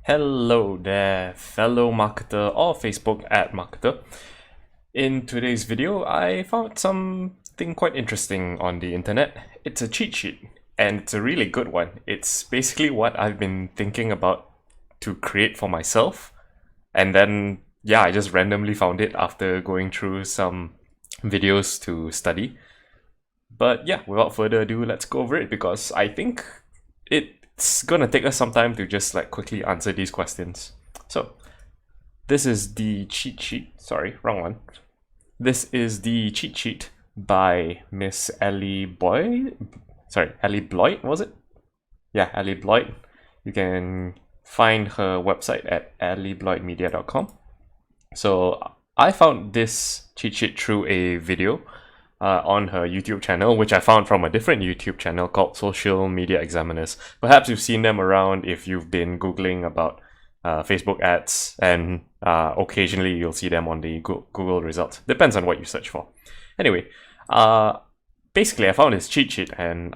Hello there, fellow marketer or Facebook ad marketer. In today's video, I found something quite interesting on the internet. It's a cheat sheet, and it's a really good one. It's basically what I've been thinking about to create for myself. And then, yeah, I just randomly found it after going through some videos to study. But yeah, without further ado, let's go over it because I think it's gonna take us some time to just quickly answer these questions. So this is the cheat sheet. Sorry, wrong one. This is the cheat sheet by Miss Allie Bloyd. Sorry, Allie Bloyd, was it? Yeah, Allie Bloyd. You can find her website at alliebloydmedia.com. So I found this cheat sheet through a video on her YouTube channel, which I found from a different YouTube channel called Social Media Examiners. Perhaps you've seen them around if you've been Googling about Facebook ads, and occasionally you'll see them on the Google results. Depends on what you search for. Anyway, basically I found this cheat sheet, and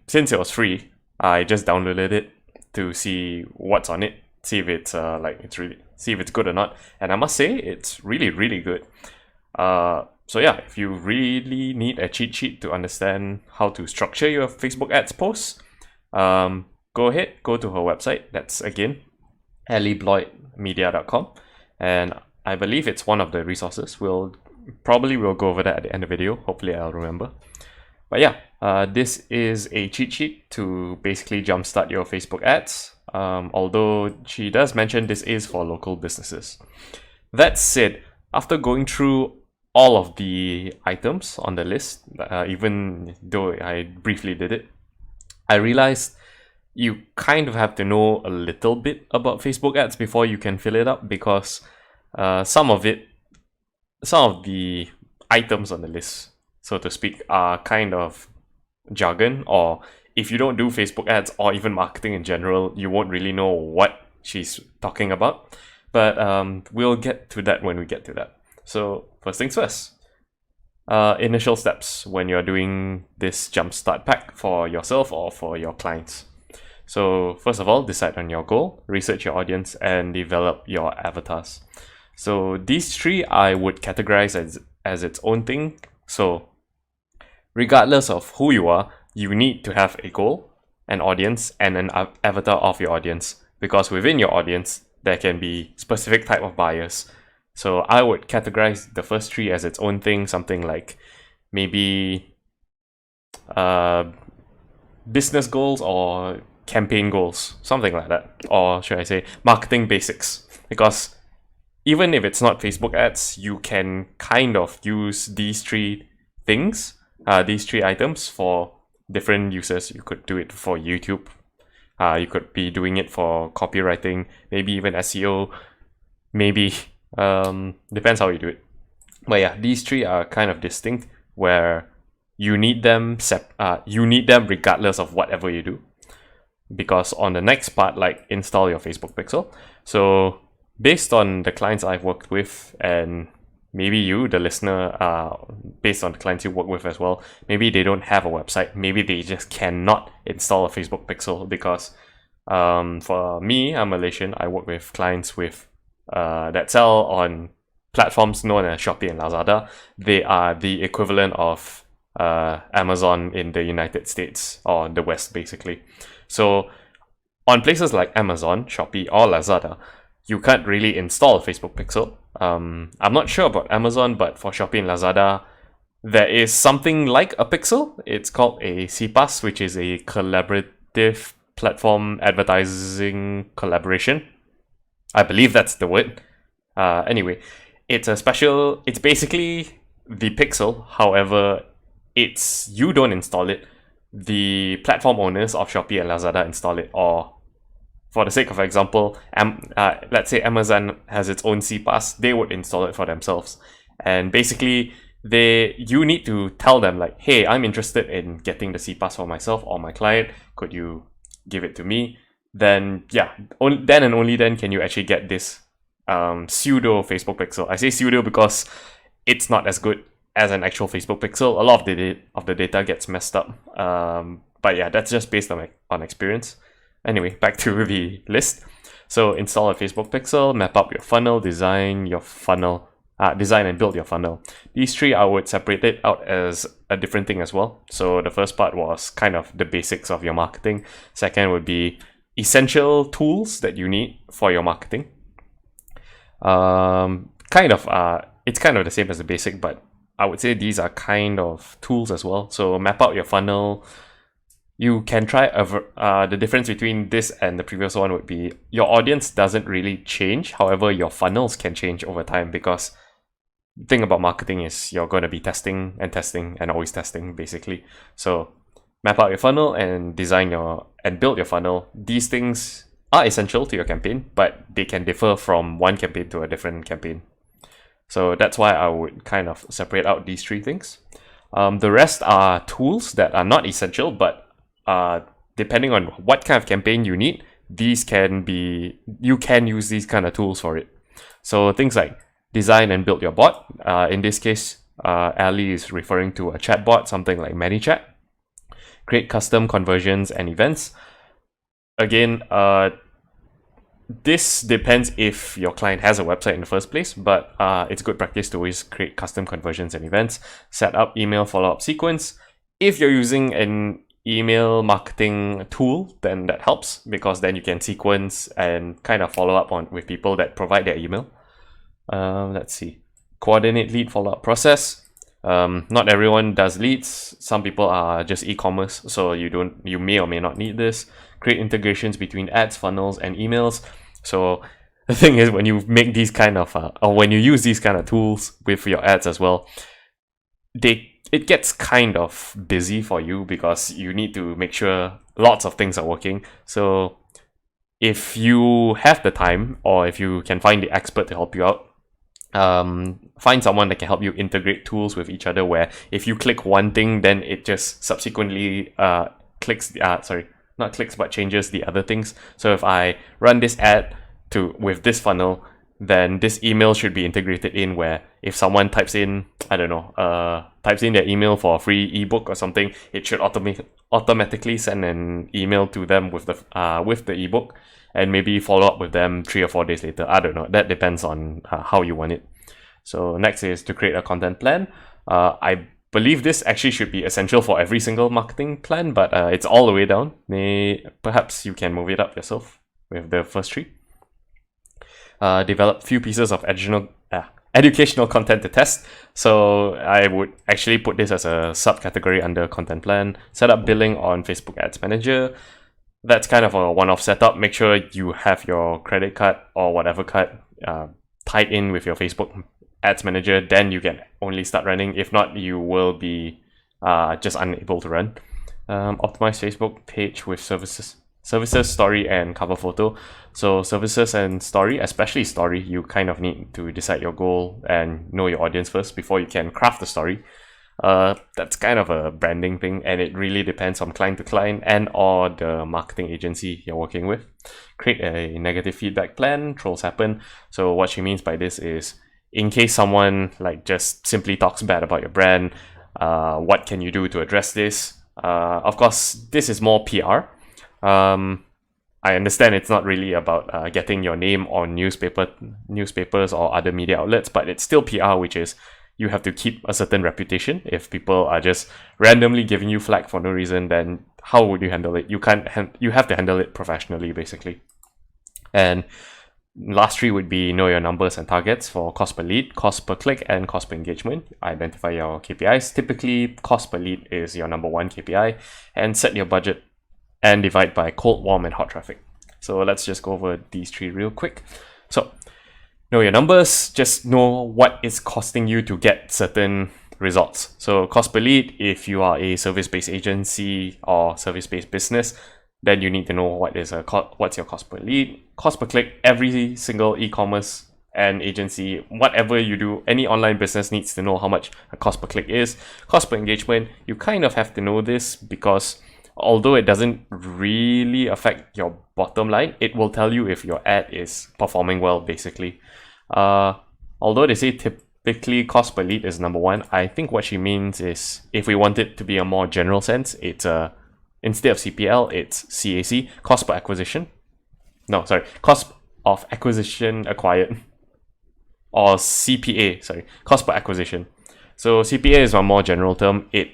since it was free, I just downloaded it to see what's on it, see if it's see if it's good or not. And I must say it's really good. So yeah, if you really need a cheat sheet to understand how to structure your Facebook ads posts, go ahead, go to her website. That's again alliebloydmedia.com, and I believe it's one of the resources. We'll go over that at the end of the video. Hopefully I'll remember. But yeah, this is a cheat sheet to basically jumpstart your Facebook ads. Although she does mention this is for local businesses. That said, after going through all of the items on the list, even though I briefly did it, I realized you kind of have to know a little bit about Facebook ads before you can fill it up, because some of the items on the list, so to speak, are kind of jargon, or if you don't do Facebook ads or even marketing in general, you won't really know what she's talking about. But we'll get to that when we get to that. So first things first, initial steps when you're doing this jumpstart pack for yourself or for your clients. So first of all, decide on your goal, research your audience, and develop your avatars. So these three I would categorize as its own thing. So regardless of who you are, you need to have a goal, an audience, and an avatar of your audience, because within your audience there can be specific type of buyers. So I would categorize the first three as its own thing, something like maybe business goals or campaign goals, something like that. Or should I say marketing basics? Because even if it's not Facebook ads, you can kind of use these three things, these three items for different uses. You could do it for YouTube. You could be doing it for copywriting, maybe even SEO, maybe depends how you do it. But yeah, these three are kind of distinct, where you need them regardless of whatever you do. Because on the next part, like install your Facebook pixel. So based on the clients I've worked with, and maybe you, the listener, based on the clients you work with as well, maybe they don't have a website, maybe they just cannot install a Facebook pixel. Because for me, I'm Malaysian, I work with clients that sell on platforms known as Shopee and Lazada. They are the equivalent of Amazon in the United States, or the West basically. So on places like Amazon, Shopee, or Lazada, you can't really install a Facebook pixel. I'm not sure about Amazon, but for Shopee and Lazada, there is something like a pixel. It's called a CPAS, which is a collaborative platform advertising collaboration. I believe that's the word. Anyway, it's basically the pixel. However, you don't install it. The platform owners of Shopee and Lazada install it. Or for the sake of example, let's say Amazon has its own CPAS, they would install it for themselves. And basically, you need to tell them like, hey, I'm interested in getting the CPAS for myself or my client. Could you give it to me? Then yeah, then and only then can you actually get this pseudo Facebook pixel. I say pseudo because it's not as good as an actual Facebook pixel. A lot of the data gets messed up. But yeah, that's just based on experience. Anyway, back to the list. So install a Facebook pixel, map out your funnel, design and build your funnel. These three, I would separate it out as a different thing as well. So the first part was kind of the basics of your marketing. Second would be essential tools that you need for your marketing. It's kind of the same as the basic, but I would say these are kind of tools as well. So map out your funnel. You can try the difference between this and the previous one would be your audience doesn't really change. However, your funnels can change over time, because the thing about marketing is you're going to be testing and always testing, basically. So map out your funnel and build your funnel. These things are essential to your campaign, but they can differ from one campaign to a different campaign. So that's why I would kind of separate out these three things. The rest are tools that are not essential, but depending on what kind of campaign you need, you can use these kind of tools for it. So things like design and build your bot. In this case, Allie is referring to a chatbot, something like ManyChat. Create custom conversions and events. Again, this depends if your client has a website in the first place, but it's good practice to always create custom conversions and events. Set up email follow-up sequence. If you're using an email marketing tool, then that helps, because then you can sequence and kind of follow up with people that provide their email. Let's see. Coordinate lead follow-up process. Not everyone does leads. Some people are just e-commerce, so you may or may not need this. Create integrations between ads, funnels, and emails. So the thing is, when you make these kind of or when you use these kind of tools with your ads as well, it gets kind of busy for you, because you need to make sure lots of things are working. So if you have the time, or if you can find the expert to help you out, find someone that can help you integrate tools with each other, where if you click one thing, then it just subsequently changes the other things. So if I run this ad with this funnel, then this email should be integrated in, where if someone types in their email for a free ebook or something, it should automatically send an email to them with the ebook, and maybe follow up with them 3 or 4 days later. I don't know. That depends on how you want it. So next is to create a content plan. I believe this actually should be essential for every single marketing plan, but it's all the way down. Perhaps you can move it up yourself with the first 3. Develop few pieces of educational content to test. So I would actually put this as a subcategory under content plan. Set up billing on Facebook Ads Manager. That's kind of a one-off setup. Make sure you have your credit card or whatever card tied in with your Facebook Ads Manager. Then you can only start running. If not, you will be just unable to run. Optimize Facebook page with services, story, and cover photo. So services and story, especially story, you kind of need to decide your goal and know your audience first before you can craft the story. That's kind of a branding thing, and it really depends on client to client and or the marketing agency you're working with. Create a negative feedback plan. Trolls happen. So what she means by this is, in case someone just simply talks bad about your brand, what can you do to address this? Of course, this is more PR. I understand it's not really about getting your name on newspapers or other media outlets, but it's still PR, which is you have to keep a certain reputation. If people are just randomly giving you flack for no reason, then how would you handle it? You have to handle it professionally, basically. And last 3 would be know your numbers and targets for cost per lead, cost per click, and cost per engagement. Identify your KPIs. Typically, cost per lead is your number 1 KPI, and set your budget and divide by cold, warm, and hot traffic. So let's just go over these 3 real quick. So know your numbers. Just know what is costing you to get certain results. So cost per lead, if you are a service-based agency or service-based business, then you need to know what's your cost per lead. Cost per click, every single e-commerce and agency, whatever you do, any online business needs to know how much a cost per click is. Cost per engagement, you kind of have to know this, because although it doesn't really affect your bottom line, it will tell you if your ad is performing well, basically. Although they say typically cost per lead is number 1, I think what she means is, if we want it to be a more general sense, it's instead of CPL, it's CAC, cost per acquisition. No, sorry, cost of acquisition acquired, or CPA, sorry, cost per acquisition. So CPA is a more general term. It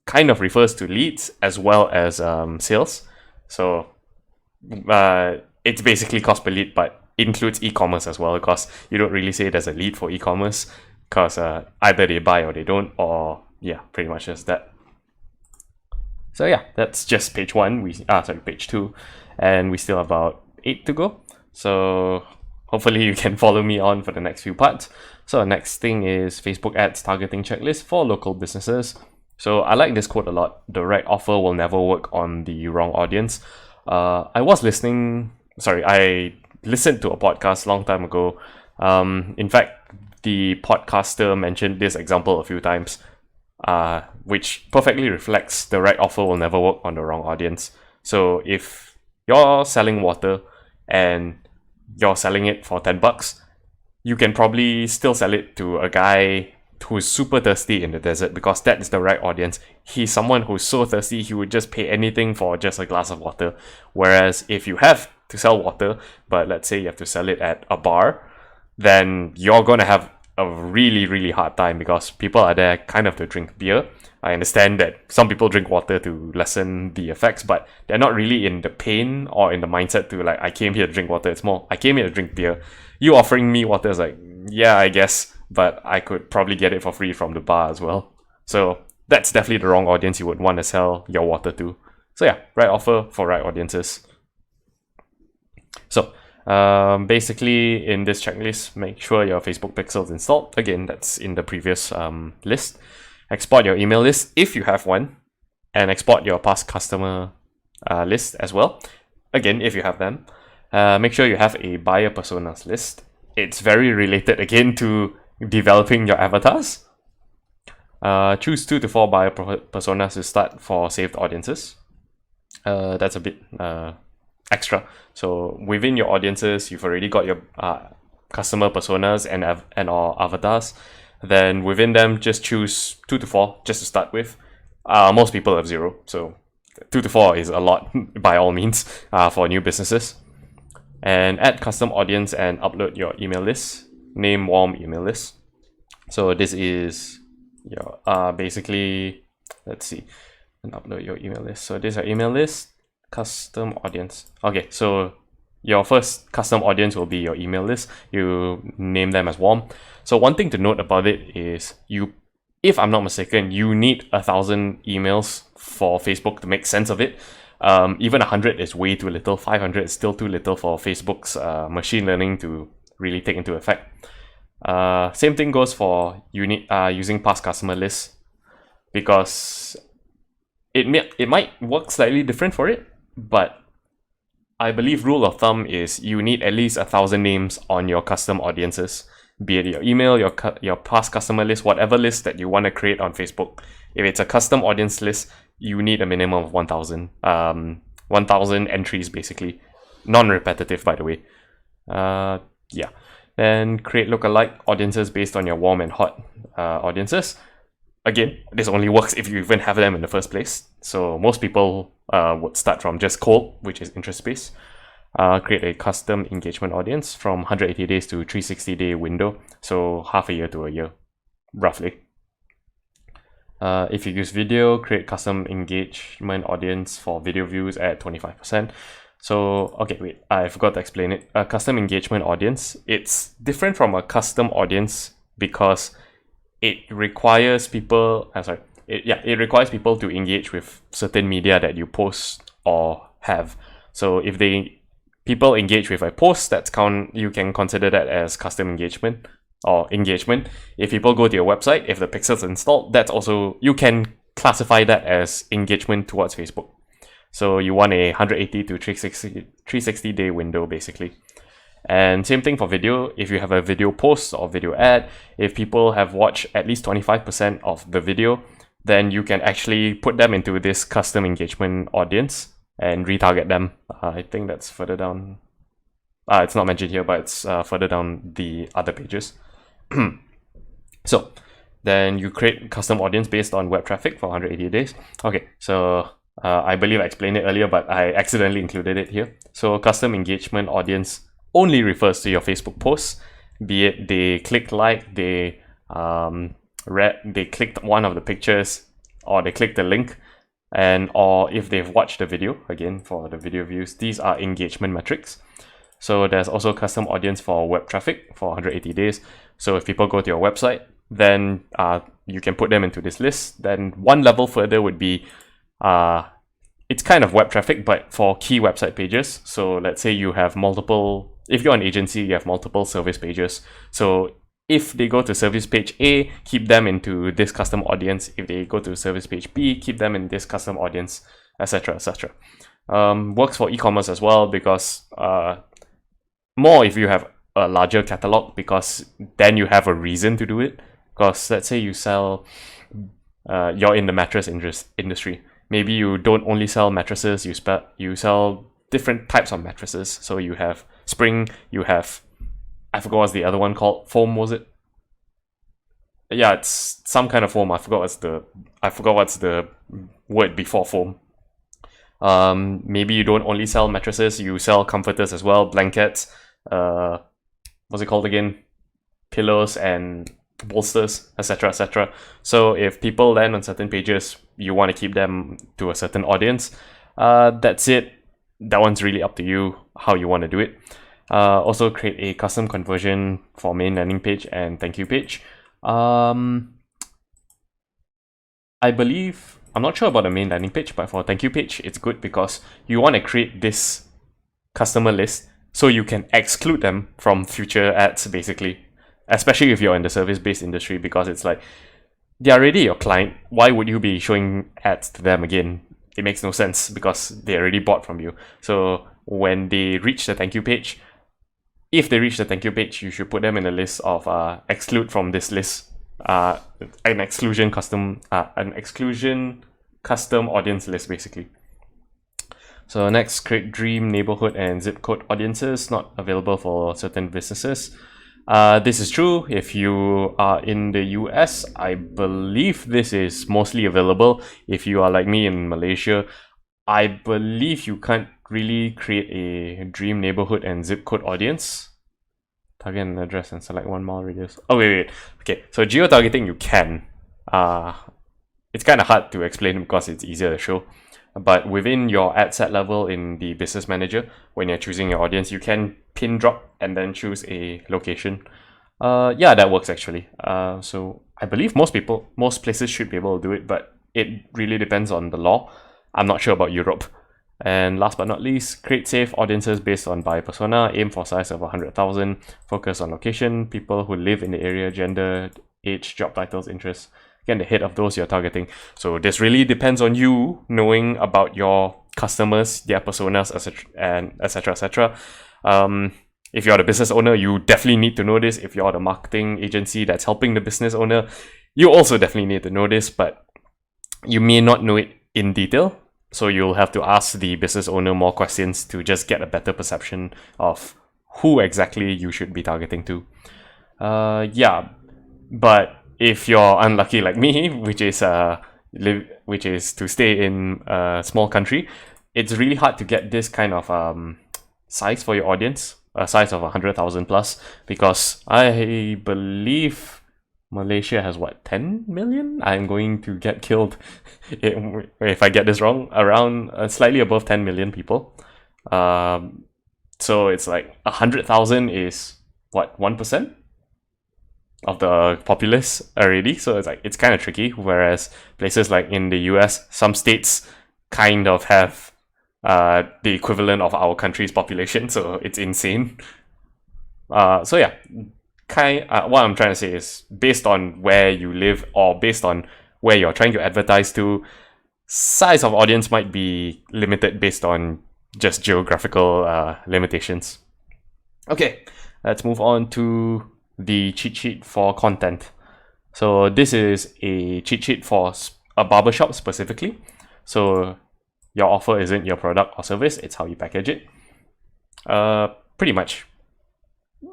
kind of refers to leads as well as sales. So it's basically cost per lead, but includes e-commerce as well, because you don't really say there's a lead for e-commerce, because either they buy or they don't, or yeah, pretty much just that. So yeah, that's just page 1. Page 2, and we still have about 8 to go. So hopefully you can follow me on for the next few parts. So the next thing is Facebook ads targeting checklist for local businesses. So I like this quote a lot. The right offer will never work on the wrong audience. I listened to a podcast a long time ago. In fact, the podcaster mentioned this example a few times, which perfectly reflects the right offer will never work on the wrong audience. So if you're selling water and you're selling it for $10, you can probably still sell it to a guy who's super thirsty in the desert, because that is the right audience. He's someone who's so thirsty he would just pay anything for just a glass of water. Whereas if you have to sell water, but let's say you have to sell it at a bar, then you're gonna have a really, really hard time, because people are there kind of to drink beer. I understand that some people drink water to lessen the effects, but they're not really in the pain or in the mindset to like, I came here to drink water. It's more, I came here to drink beer. You offering me water is like, yeah, I guess, but I could probably get it for free from the bar as well. So that's definitely the wrong audience you would want to sell your water to. So yeah, right offer for right audiences. So basically in this checklist, make sure your Facebook pixel's installed. Again, that's in the previous list. Export your email list if you have one, and export your past customer list as well. Again, if you have them. Make sure you have a buyer personas list. It's very related again to developing your avatars. Choose 2 to 4 buyer personas to start for saved audiences. That's a bit extra. So within your audiences, you've already got your customer personas and or avatars. Then within them, just choose 2 to 4 just to start with. Most people have 0, so 2 to 4 is a lot by all means for new businesses. And add custom audience and upload your email list. Name warm email list. So this is your basically, let's see, and upload your email list. So this is your email list, custom audience. Okay, so your first custom audience will be your email list. You name them as warm. So one thing to note about it is if I'm not mistaken, you need 1,000 emails for Facebook to make sense of it. Even 100 is way too little. 500 is still too little for Facebook's machine learning to really take into effect. Same thing goes for using past customer lists, because it might work slightly different for it, but I believe rule of thumb is you need at least 1,000 names on your custom audiences, be it your email, your past customer list, whatever list that you want to create on Facebook. If it's a custom audience list, you need a minimum of 1,000. 1,000 entries basically, non-repetitive by the way. Yeah. Then create lookalike audiences based on your warm and hot audiences. Again, this only works if you even have them in the first place. So most people would start from just cold, which is interest based. Create a custom engagement audience from 180 days to 360-day window. So half a year to a year, roughly. If you use video, create custom engagement audience for video views at 25%. So, okay, wait, I forgot to explain it. A custom engagement audience, it's different from a custom audience because it requires people, it requires people to engage with certain media that you post or have. So if people engage with a post, you can consider that as custom engagement or engagement. If people go to your website, if the pixel's installed, that's also, you can classify that as engagement towards Facebook. So you want a 180 to 360 day window basically. And same thing for video. If you have a video post or video ad, if people have watched at least 25% of the video, then you can actually put them into this custom engagement audience and retarget them. I think that's further down. It's not mentioned here, but it's further down the other pages. So then you create custom audience based on web traffic for 180 days. Okay, so I believe I explained it earlier, but I accidentally included it here. So custom engagement audience only refers to your Facebook posts, be it they clicked like, they they clicked one of the pictures, or they clicked the link, and or if they've watched the video. Again, for the video views, these are engagement metrics. So there's also custom audience for web traffic for 180 days. So if people go to your website, then you can put them into this list. Then one level further would be it's kind of web traffic, but for key website pages. So let's say you have multiple, if you're an agency, you have multiple service pages. So if they go to service page A, keep them into this custom audience. If they go to service page B, keep them in this custom audience, etc., etc. Works for e-commerce as well, because more if you have a larger catalog, because then you have a reason to do it. Because let's say you sell, you're in the mattress industry. Maybe you don't only sell mattresses, you sell different types of mattresses. So you have spring, you have, I forgot what's the other one called, foam, was it? Yeah, it's some kind of foam. I forgot what's the word before foam. Maybe you don't only sell mattresses, you sell comforters as well, blankets, what's it called again? Pillows and bolsters, etc., etc. So if people land on certain pages, you want to keep them to a certain audience. That's it. That one's really up to you how you want to do it. Also create a custom conversion for main landing page and thank you page. I believe, I'm not sure about the main landing page, but for thank you page, it's good because you want to create this customer list so you can exclude them from future ads, basically. Especially if you're in the service-based industry, because it's like, they're already your client. Why would you be showing ads to them again? It makes no sense because they already bought from you. So when they reach the thank you page, if they reach the thank you page, you should put them in a list of exclude from this list, an exclusion custom audience list, basically. So next, create dream neighborhood and zip code audiences not available for certain businesses. This is true if you are in the US. I believe this is mostly available. If you are like me in Malaysia, I believe you can't really create a dream neighborhood and zip code audience. Target an address and select 1 mile radius. Oh, wait. Okay, so geo-targeting you can. It's kind of hard to explain because it's easier to show. But within your ad set level in the business manager, when you're choosing your audience, you can pin drop and then choose a location. Yeah, that works actually. So I believe most places should be able to do it, but it really depends on the law. I'm not sure about Europe. And last but not least, create safe audiences based on buyer persona, aim for size of 100,000, focus on location, people who live in the area, gender, age, job titles, interests. Again, the head of those you're targeting. So this really depends on you knowing about your customers, their personas, etc., etc. If you're the business owner, you definitely need to know this. If you're the marketing agency that's helping the business owner, you also definitely need to know this, but you may not know it in detail. So you'll have to ask the business owner more questions to just get a better perception of who exactly you should be targeting to. Yeah, but if you're unlucky like me, which is to stay in a small country, it's really hard to get this kind of size for your audience, a size of 100,000 plus, because I believe Malaysia has what, 10 million? I'm going to get killed if I get this wrong. Around slightly above 10 million people. So it's like 100,000 is what, 1%? Of the populace already, so it's kind of tricky. Whereas places like in the US, some states kind of have the equivalent of our country's population, so it's insane. So yeah, what I'm trying to say is, based on where you live or based on where you're trying to advertise to, size of audience might be limited based on just geographical limitations. Okay, let's move on to the cheat sheet for content. So this is a cheat sheet for a barbershop specifically. So your offer isn't your product or service, it's how you package it. Pretty much.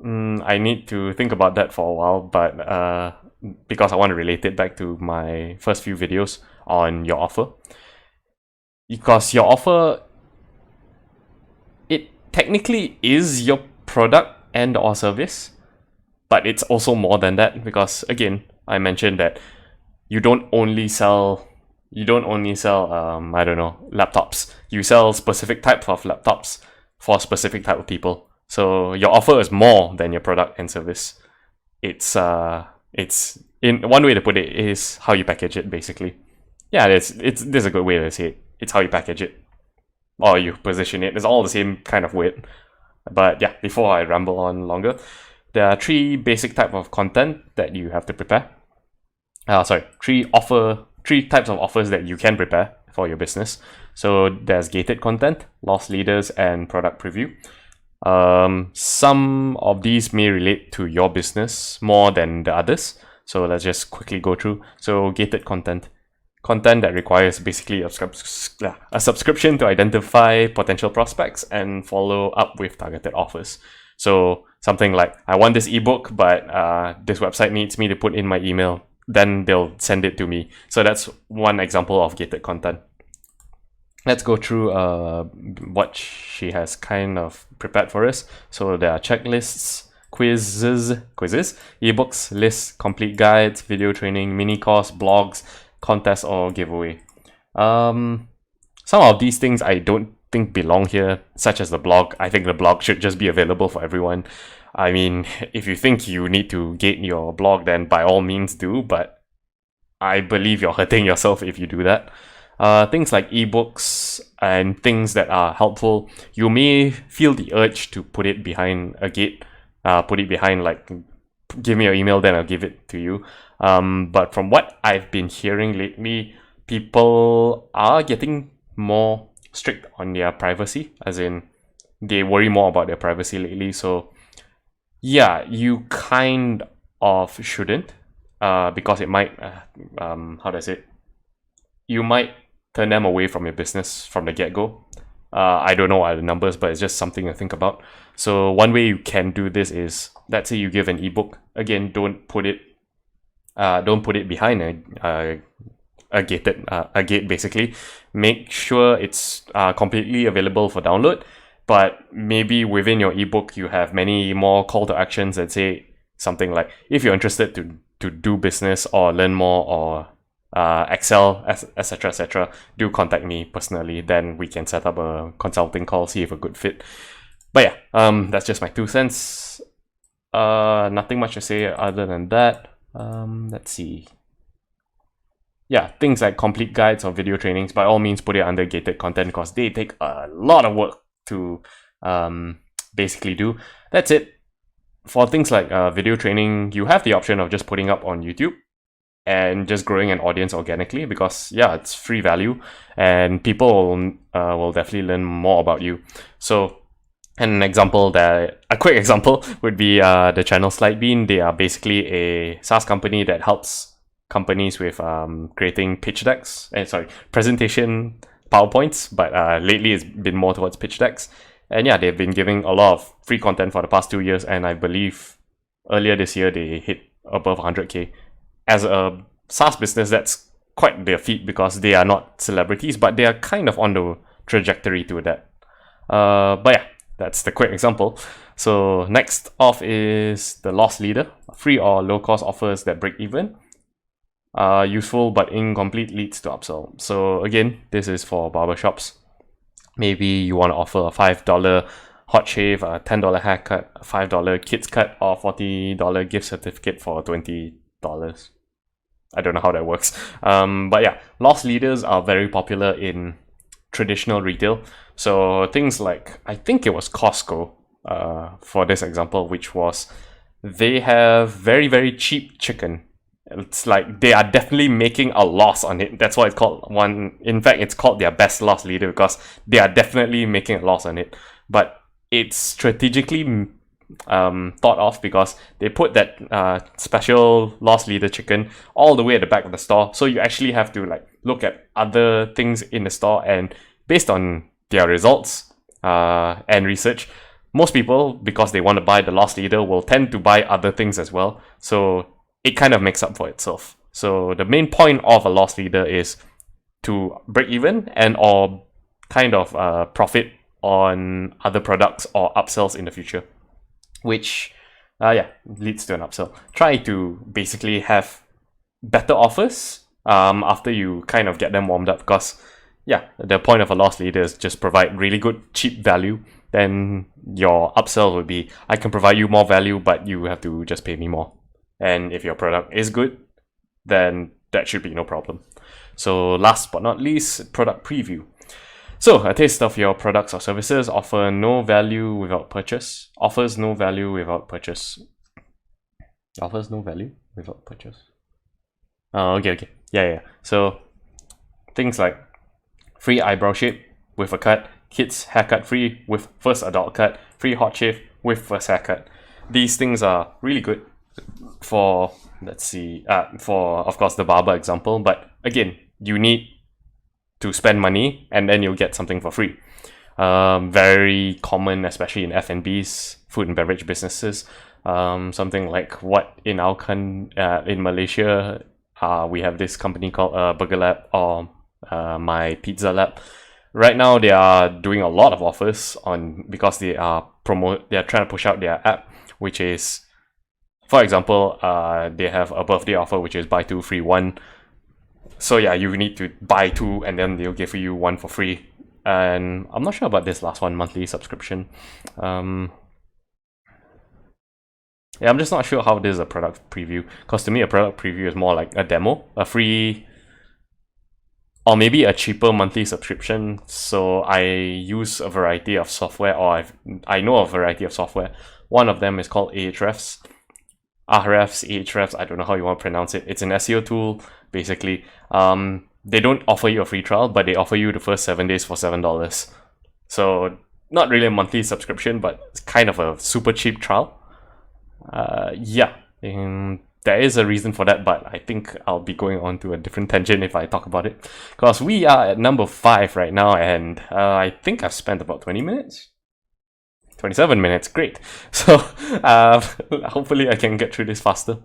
I need to think about that for a while, but because I want to relate it back to my first few videos on your offer. Because your offer, it technically is your product and or service, but it's also more than that, because again, I mentioned that you don't only sell I don't know, laptops. You sell specific types of laptops for specific type of people. So your offer is more than your product and service. It's in one way to put it is how you package it, basically. Yeah, there's a good way to say it. It's how you package it or you position it. It's all the same kind of weight. But yeah, before I ramble on longer, there are three basic type of content that you have to prepare. Three types of offers that you can prepare for your business. So there's gated content, loss leaders, and product preview. Some of these may relate to your business more than the others. So let's just quickly go through. So gated content that requires basically a subscription to identify potential prospects and follow up with targeted offers. So something like, I want this ebook, but this website needs me to put in my email. Then they'll send it to me. So that's one example of gated content. Let's go through what she has kind of prepared for us. So there are checklists, quizzes, ebooks, lists, complete guides, video training, mini course, blogs, contest or giveaway. Some of these things I don't think belong here, such as the blog. I think the blog should just be available for everyone. I mean, if you think you need to gate your blog, then by all means do, but I believe you're hurting yourself if you do that. Things like ebooks and things that are helpful, you may feel the urge to put it behind a gate, put it behind like, give me your email, then I'll give it to you. But from what I've been hearing lately, people are getting more strict on their privacy, as in they worry more about their privacy lately. So yeah, you kind of shouldn't, because it might, how do I say it? You might turn them away from your business from the get-go. I don't know what are the numbers, but it's just something to think about. So one way you can do this is, let's say you give an ebook. Again, don't put it behind a gate basically. Make sure it's completely available for download, but maybe within your ebook you have many more call to actions that say something like, if you're interested to do business or learn more or excel, etc., do contact me personally. Then we can set up a consulting call, see if a good fit. But yeah, that's just my 2 cents. Nothing much to say other than that. Let's see. Yeah, things like complete guides or video trainings, by all means put it under gated content, because they take a lot of work to basically do. That's it. For things like video training, you have the option of just putting up on YouTube and just growing an audience organically, because yeah, it's free value and people will definitely learn more about you. So a quick example would be the channel Slidebean. They are basically a SaaS company that helps companies with creating pitch decks, presentation PowerPoints, but lately it's been more towards pitch decks. And yeah, they've been giving a lot of free content for the past 2 years, and I believe earlier this year they hit above 100k. As a SaaS business, that's quite their feat, because they are not celebrities, but they are kind of on the trajectory to that. But yeah, that's the quick example. So next off is the loss leader, free or low cost offers that break even. Useful but incomplete leads to upsell. So again, this is for barbershops. Maybe you want to offer a $5 hot shave, a $10 haircut, a $5 kids cut, or $40 gift certificate for $20. I don't know how that works. But yeah, loss leaders are very popular in traditional retail. So things like, I think it was Costco, for this example, which was, they have very, very cheap chicken. It's like they are definitely making a loss on it. That's why it's called one. In fact, it's called their best loss leader, because they are definitely making a loss on it. But it's strategically thought of, because they put that special loss leader chicken all the way at the back of the store. So you actually have to like look at other things in the store, and based on their results and research, most people, because they want to buy the loss leader, will tend to buy other things as well. So it kind of makes up for itself. So the main point of a loss leader is to break even and or kind of profit on other products or upsells in the future. which leads to an upsell. Try to basically have better offers after you kind of get them warmed up, because the point of a loss leader is just provide really good cheap value. Then your upsell would be, I can provide you more value, but you have to just pay me more. And if your product is good, then that should be no problem. So last but not least, product preview. So a taste of your products or services. Offer no value without purchase. Offers no value without purchase. Offers no value without purchase. Oh, okay. Yeah. So things like free eyebrow shape with a cut, kids haircut free with first adult cut, free hot shave with first haircut. These things are really good for, for of course the barber example, but again, you need to spend money and then you'll get something for free. Very common, especially in F&Bs, food and beverage businesses. Something like what in in Malaysia, we have this company called Burger Lab or My Pizza Lab. Right now, they are doing a lot of offers because they are trying to push out their app, which is, for example, they have a birthday offer which is buy 2 free 1. So yeah, you need to buy 2 and then they'll give you 1 for free. And I'm not sure about this last one, monthly subscription. I'm just not sure how this is a product preview, because to me a product preview is more like a demo, a free or maybe a cheaper monthly subscription. So I use a variety of software, or I know a variety of software. One of them is called Ahrefs. Ahrefs, I don't know how you want to pronounce it. It's an SEO tool, basically. They don't offer you a free trial, but they offer you the first 7 days for $7. So not really a monthly subscription, but it's kind of a super cheap trial. There is a reason for that, but I think I'll be going on to a different tangent if I talk about it, because we are at number 5 right now, and I think I've spent about 20 minutes. 27 minutes, great. So hopefully I can get through this faster.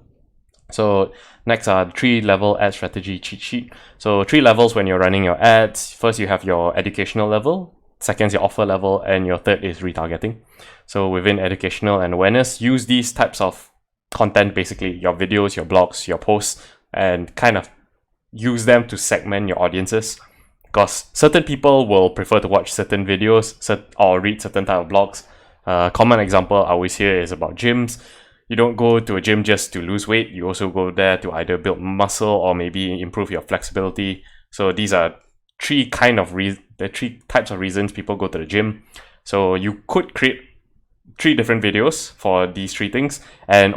So next are 3-level ad strategy cheat sheet. So 3 levels when you're running your ads. First, you have your educational level. Second is your offer level, and your third is retargeting. So within educational and awareness, use these types of content, basically your videos, your blogs, your posts, and kind of use them to segment your audiences. Because certain people will prefer to watch certain videos or read certain type of blogs. Common example I always hear is about gyms. You don't go to a gym just to lose weight. You also go there to either build muscle or maybe improve your flexibility. So these are three types of reasons people go to the gym. So you could create 3 different videos for these 3 things, and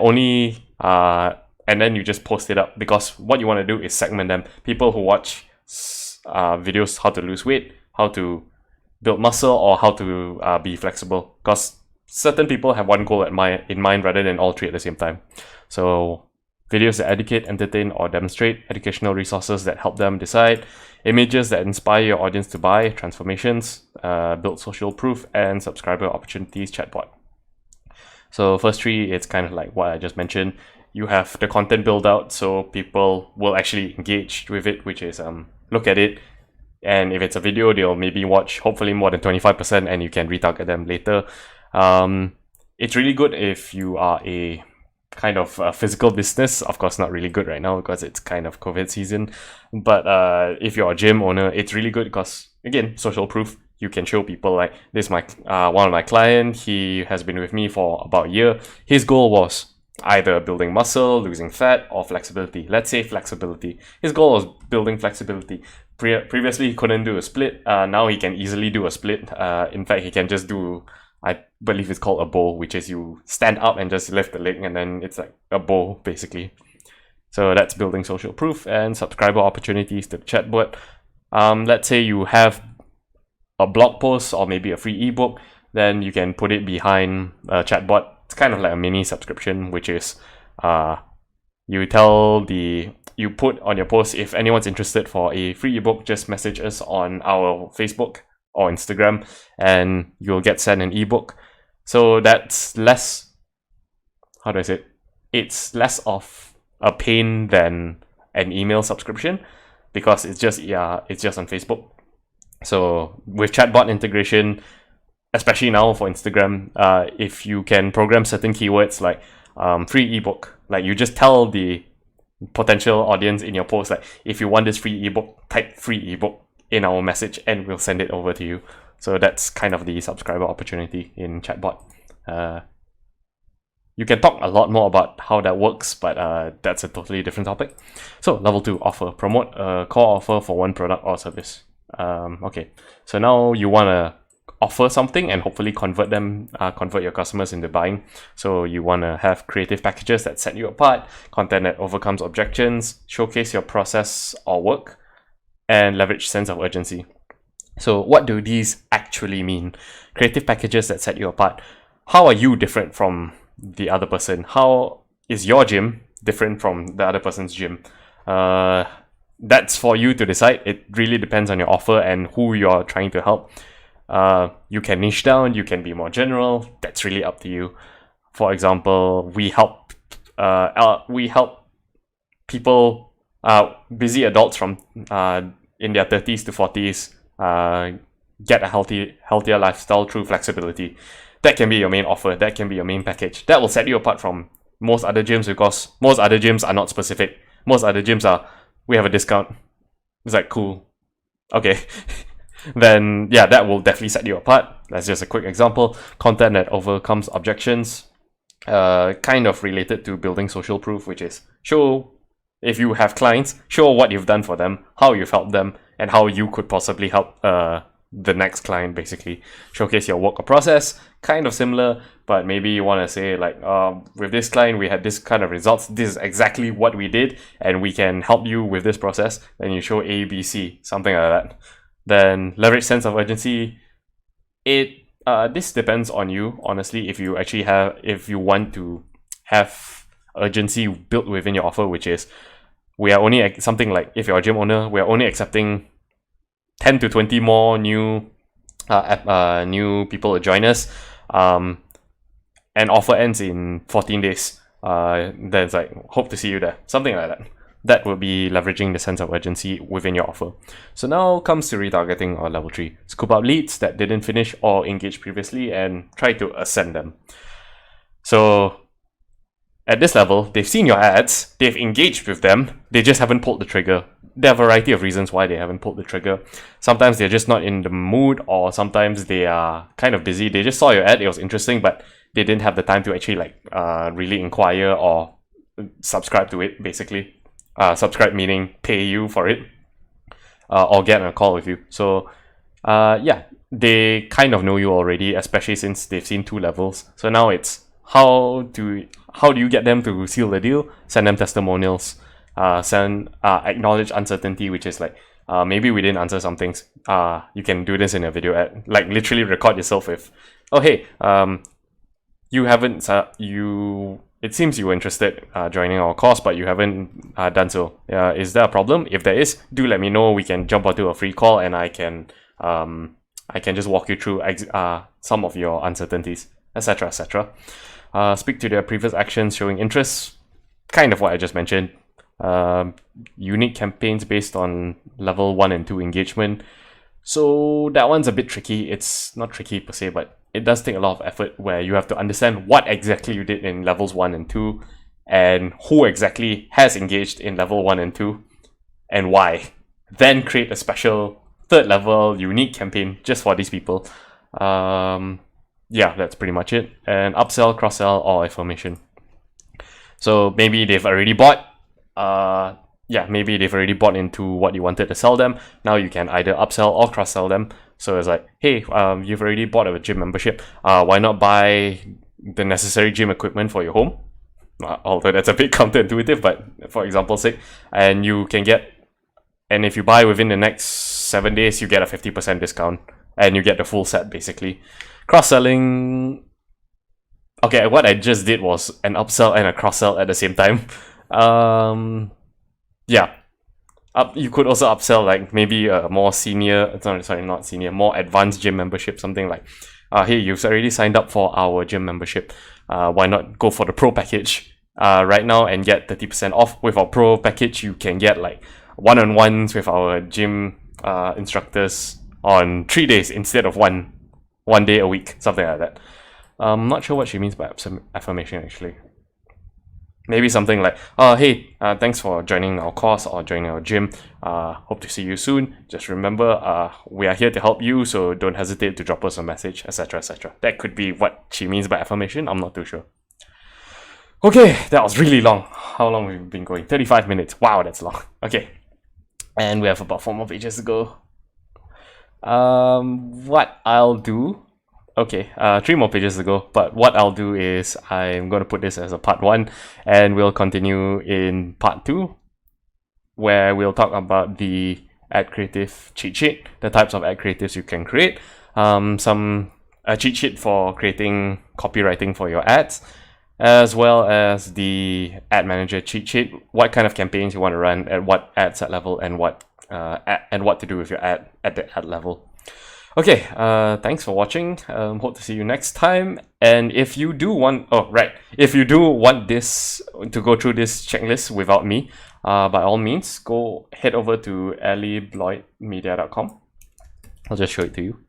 then you just post it up, because what you want to do is segment them. People who watch videos how to lose weight, how to build muscle, or how to be flexible, because certain people have one goal in mind rather than all 3 at the same time. So videos that educate, entertain, or demonstrate, educational resources that help them decide, images that inspire your audience to buy, transformations, build social proof, and subscriber opportunities chatbot. So first 3, it's kind of like what I just mentioned. You have the content build out, so people will actually engage with it, which is look at it, and if it's a video, they'll maybe watch hopefully more than 25%, and you can retarget them later. It's really good if you are a kind of physical business. Of course, not really good right now because it's kind of COVID season. But if you're a gym owner, it's really good because, again, social proof. You can show people like this. One of my clients, he has been with me for about a year. His goal was either building muscle, losing fat, or flexibility. Let's say flexibility. His goal was building flexibility. Previously, he couldn't do a split. Now he can easily do a split. In fact, he can just do, I believe it's called a bow, which is you stand up and just lift the leg, and then it's like a bow, basically. So that's building social proof. And subscriber opportunities to the chatbot. Let's say you have a blog post or maybe a free ebook, then you can put it behind a chatbot. It's kind of like a mini subscription, which is you put on your post, if anyone's interested for a free ebook, just message us on our Facebook or Instagram and you'll get sent an ebook. So that's less, how do I say it? It's less of a pain than an email subscription because it's just on Facebook. So with chatbot integration, especially now for Instagram, if you can program certain keywords like free ebook, like you just tell the potential audience in your post, like, if you want this free ebook, type free ebook in our message and we'll send it over to you. So that's kind of the subscriber opportunity in chatbot. You can talk a lot more about how that works, but that's a totally different topic. So level 2, offer. Promote a core offer for one product or service. Okay, so now you want to offer something and hopefully convert your customers into buying. So you want to have creative packages that set you apart, content that overcomes objections, showcase your process or work, and leverage sense of urgency. So what do these actually mean? Creative packages that set you apart. How are you different from the other person? How is your gym different from the other person's gym? That's for you to decide. It really depends on your offer and who you're trying to help. You can niche down, you can be more general. That's really up to you. For example, we help people, busy adults from in their 30s to 40s get a healthier lifestyle through flexibility. That can be your main offer. That can be your main package. That will set you apart from most other gyms, because most other gyms are not specific. Most other gyms are, we have a discount. It's like, cool. Okay. Then yeah, that will definitely set you apart. That's just a quick example. Content that overcomes objections. Kind of related to building social proof, which is show, if you have clients, show what you've done for them, how you've helped them, and how you could possibly help the next client, basically. Showcase your work or process, kind of similar, but maybe you want to say like, with this client, we had this kind of results. This is exactly what we did, and we can help you with this process. Then you show A, B, C, something like that. Then leverage sense of urgency. This depends on you, honestly. If you want to have urgency built within your offer, which is, we are only something like, if you're a gym owner, we are only accepting 10 to 20 more new people to join us, and offer ends in 14 days. Then it's like, hope to see you there, something like that. That will be leveraging the sense of urgency within your offer. So now comes to retargeting, or level 3. Scoop out leads that didn't finish or engage previously and try to ascend them. So at this level, they've seen your ads, they've engaged with them, they just haven't pulled the trigger. There are a variety of reasons why they haven't pulled the trigger. Sometimes they're just not in the mood, or sometimes they are kind of busy. They just saw your ad, it was interesting, but they didn't have the time to actually really inquire or subscribe to it, basically. Subscribe meaning pay you for it, or get on a call with you. So yeah, they kind of know you already, especially since they've seen 2 levels. So now it's how do you get them to seal the deal? Send them testimonials, acknowledge uncertainty, which is like, maybe we didn't answer some things. You can do this in a video ad, like literally record yourself with, oh hey, it seems you were interested joining our course, but you haven't done so. Is there a problem? If there is, do let me know. We can jump onto a free call, and I can just walk you through some of your uncertainties, etc., etc. Speak to their previous actions showing interest. Kind of what I just mentioned. Unique campaigns based on level 1 and 2 engagement. So that one's a bit tricky. It's not tricky per se, but it does take a lot of effort, where you have to understand what exactly you did in levels 1 and 2, and who exactly has engaged in level 1 and 2, and why. Then create a special 3rd level unique campaign just for these people. Yeah, that's pretty much it. And upsell, cross-sell, or affirmation. So maybe they've already bought. Maybe they've already bought into what you wanted to sell them. Now you can either upsell or cross-sell them. So it's like, hey, you've already bought a gym membership. Why not buy the necessary gym equipment for your home? Although that's a bit counterintuitive, but for example's sake, and if you buy within the next 7 days, you get a 50% discount, and you get the full set, basically. Cross-selling. Okay, what I just did was an upsell and a cross-sell at the same time. Yeah. You could also upsell like maybe a more more advanced gym membership, something like, hey, you've already signed up for our gym membership. Why not go for the pro package right now and get 30% off? With our pro package, you can get like one-on-ones with our gym instructors on 3 days instead of 1. 1 day a week, something like that. I'm not sure what she means by affirmation actually. Maybe something like, hey, thanks for joining our course or joining our gym. Hope to see you soon. Just remember, we are here to help you, so don't hesitate to drop us a message, etc., etc. That could be what she means by affirmation. I'm not too sure. Okay, that was really long. How long have we been going? 35 minutes. Wow, that's long. Okay. And we have about 4 more pages to go. What I'll do... Okay, 3 more pages to go, but what I'll do is I'm going to put this as a part 1, and we'll continue in part 2, where we'll talk about the ad creative cheat sheet, the types of ad creatives you can create, a cheat sheet for creating copywriting for your ads, as well as the ad manager cheat sheet, what kind of campaigns you want to run at what ad set level, and what to do with your ad at the ad level. Okay, thanks for watching. Hope to see you next time. And if you do want, if you do want this to go through this checklist without me, by all means, go head over to alliebloydmedia.com. I'll just show it to you.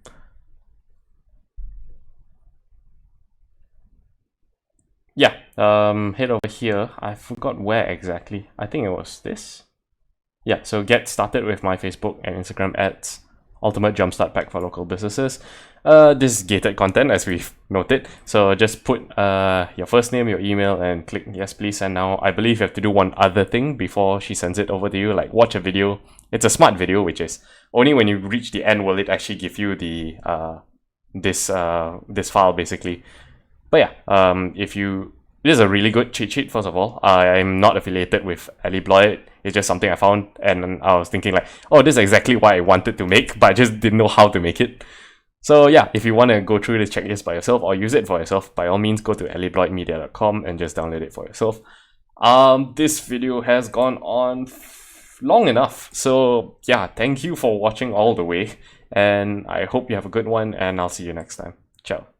Yeah, head over here. I forgot where exactly. I think it was this. Yeah, so get started with my Facebook and Instagram ads. Ultimate Jumpstart Pack for local businesses. This is gated content, as we've noted. So just put your first name, your email, and click yes please. And now I believe you have to do one other thing before she sends it over to you, like watch a video. It's a smart video, which is only when you reach the end will it actually give you the this file basically. But yeah, this is a really good cheat sheet. First of all, I'm not affiliated with Allie Bloyd. It's just something I found, and I was thinking like, oh, this is exactly what I wanted to make, but I just didn't know how to make it. So yeah, if you want to go through this checklist by yourself or use it for yourself, by all means, go to alliebloydmedia.com and just download it for yourself. This video has gone on long enough. So yeah, thank you for watching all the way, and I hope you have a good one, and I'll see you next time. Ciao.